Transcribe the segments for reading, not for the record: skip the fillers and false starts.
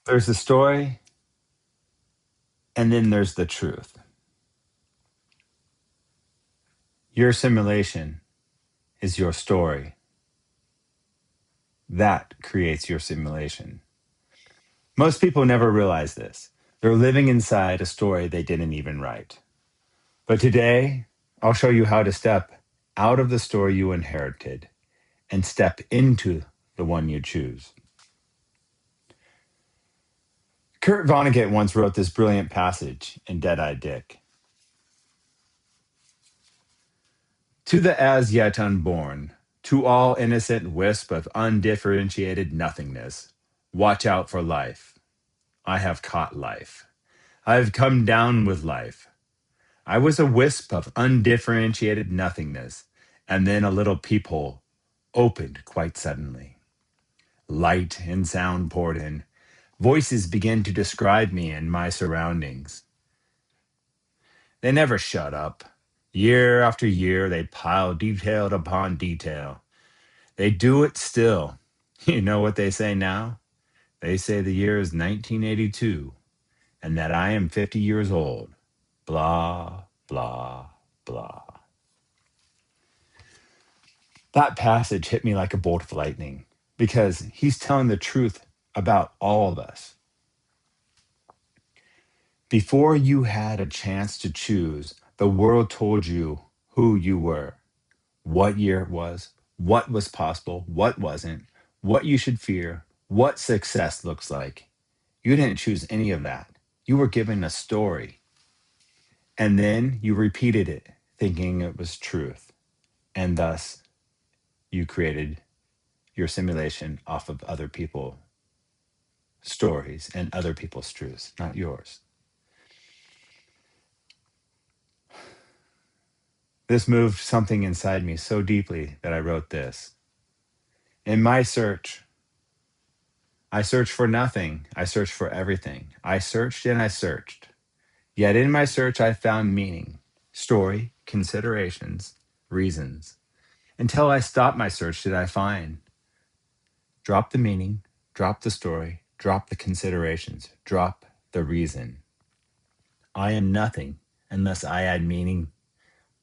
There's the story, and then there's the truth. Your simulation is your story. That creates your simulation. Most people never realize this. They're living inside a story they didn't even write. But today, I'll show you how to step out of the story you inherited and step into the one you choose. Kurt Vonnegut once wrote this brilliant passage in Deadeye Dick. To the as yet unborn, to all innocent wisp of undifferentiated nothingness, watch out for life. I have caught life. I have come down with life. I was a wisp of undifferentiated nothingness, and then a little peephole opened quite suddenly. Light and sound poured in. Voices began to describe me and my surroundings. They never shut up. Year after year, they pile detail upon detail. They do it still. You know what they say now? They say the year is 1982 and that I am 50 years old. Blah, blah, blah. That passage hit me like a bolt of lightning because he's telling the truth about all of us. Before you had a chance to choose, the world told you who you were, what year it was, what was possible, what wasn't, what you should fear, what success looks like. You didn't choose any of that. You were given a story, and then you repeated it, thinking it was truth. And thus, you created your simulation off of other people's stories and other people's truths, not yours. This moved something inside me so deeply that I wrote this. In my search, I searched for nothing. I searched for everything. I searched and I searched. Yet in my search, I found meaning, story, considerations, reasons. Until I stopped my search, did I find. Drop the meaning, drop the story, drop the considerations, drop the reason. I am nothing unless I add meaning,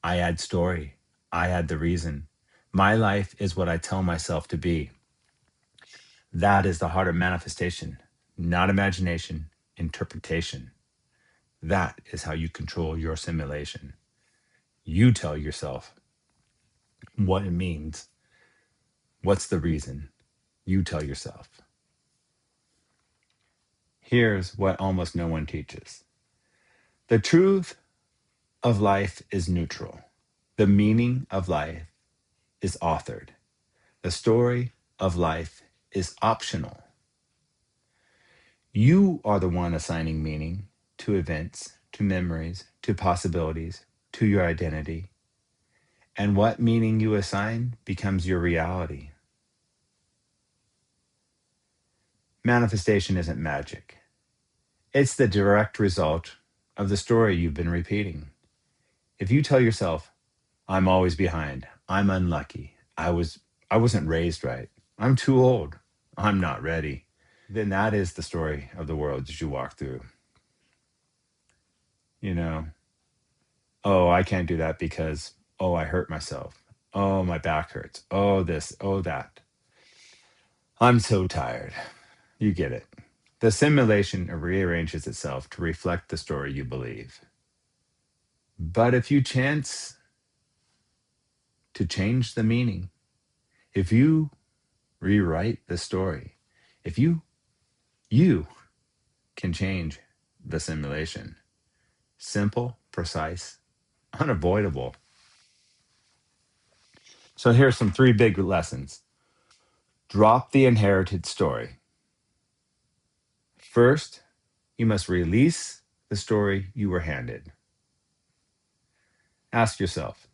I add story, I add the reason. My life is what I tell myself to be. That is the heart of manifestation, not imagination, interpretation. That is how you control your simulation. You tell yourself what it means. What's the reason? You tell yourself. Here's what almost no one teaches. The truth of life is neutral. The meaning of life is authored. The story of life is optional. You are the one assigning meaning to events, to memories, to possibilities, to your identity. And what meaning you assign becomes your reality. Manifestation isn't magic. It's the direct result of the story you've been repeating. If you tell yourself, I'm always behind, I'm unlucky, I wasn't raised right, I'm too old, I'm not ready, then that is the story of the world that you walk through. You know, oh, I can't do that because, oh, I hurt myself. Oh, my back hurts. Oh, this, oh, that. I'm so tired. You get it. The simulation rearranges itself to reflect the story you believe. But if you chance to change the meaning, if you rewrite the story, if you can change the simulation. Simple, precise, unavoidable. So here's some 3 big lessons. Drop the inherited story. First, you must release the story you were handed. Ask yourself,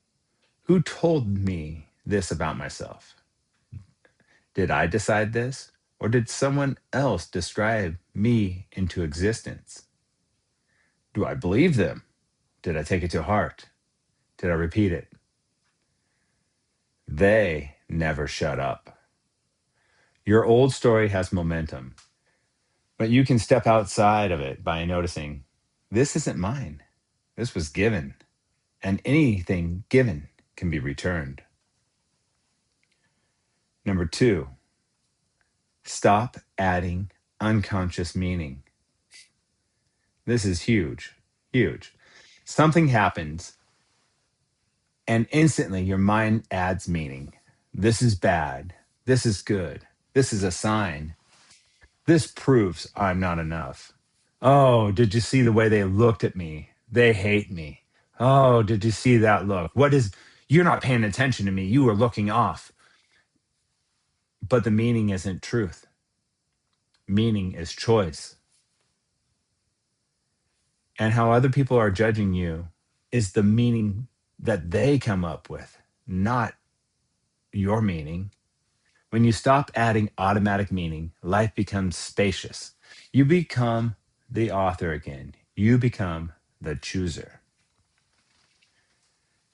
who told me this about myself? Did I decide this, or did someone else describe me into existence? Do I believe them? Did I take it to heart? Did I repeat it? They never shut up. Your old story has momentum. But you can step outside of it by noticing this isn't mine. This was given, and anything given can be returned. Number two, stop adding unconscious meaning. This is huge, huge. Something happens, and instantly your mind adds meaning. This is bad. This is good. This is a sign. This proves I'm not enough. Oh, did you see the way they looked at me? They hate me. Oh, did you see that look? You're not paying attention to me. You were looking off. But the meaning isn't truth. Meaning is choice. And how other people are judging you is the meaning that they come up with, not your meaning. When you stop adding automatic meaning, life becomes spacious. You become the author again. You become the chooser.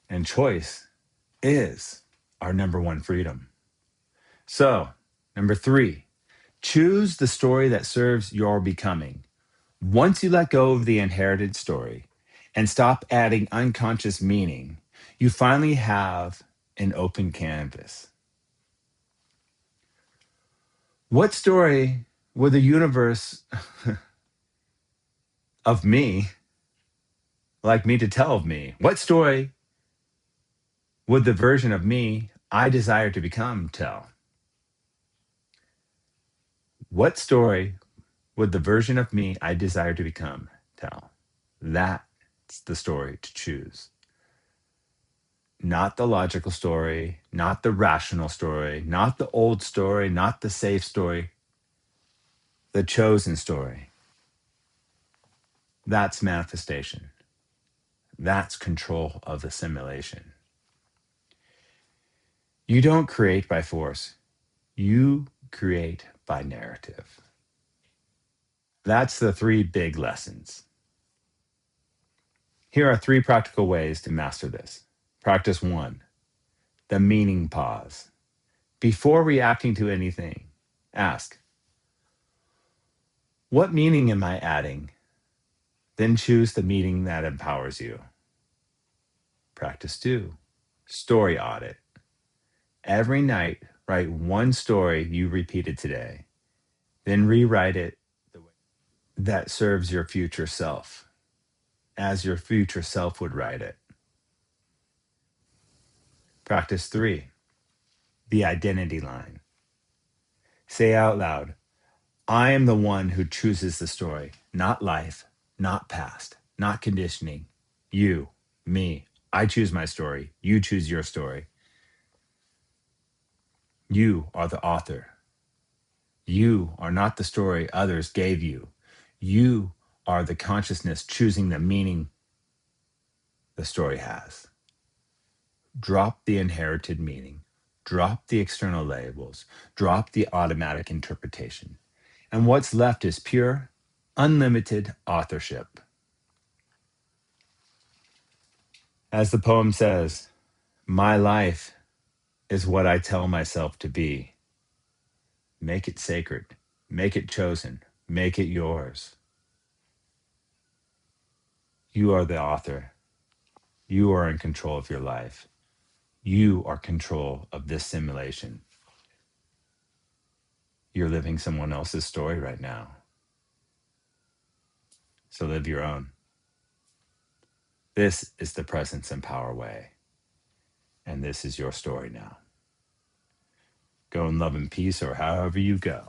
And choice is our number one freedom. So, number three, choose the story that serves your becoming. Once you let go of the inherited story and stop adding unconscious meaning, you finally have an open canvas. What story would the universe of me like me to tell of me? What story would the version of me I desire to become tell? What story would the version of me I desire to become tell? That's the story to choose. Not the logical story, not the rational story, not the old story, not the safe story, the chosen story. That's manifestation. That's control of the simulation. You don't create by force, you create by narrative. That's the three big lessons. Here are three practical ways to master this. Practice one, the meaning pause. Before reacting to anything, ask, what meaning am I adding? Then choose the meaning that empowers you. Practice two, story audit. Every night, write one story you repeated today, then rewrite it the way that serves your future self, as your future self would write it. Practice three, the identity line. Say out loud, I am the one who chooses the story, not life, not past, not conditioning. You, me. I choose my story. You choose your story. You are the author. You are not the story others gave you. You are the consciousness choosing the meaning the story has. Drop the inherited meaning. Drop the external labels. Drop the automatic interpretation. And what's left is pure, unlimited authorship. As the poem says, my life is what I tell myself to be. Make it sacred. Make it chosen. Make it yours. You are the author. You are in control of your life. You are control of this simulation. You're living someone else's story right now. So live your own. This is the presence and power way. And this is your story now. Go in love and peace, or however you go.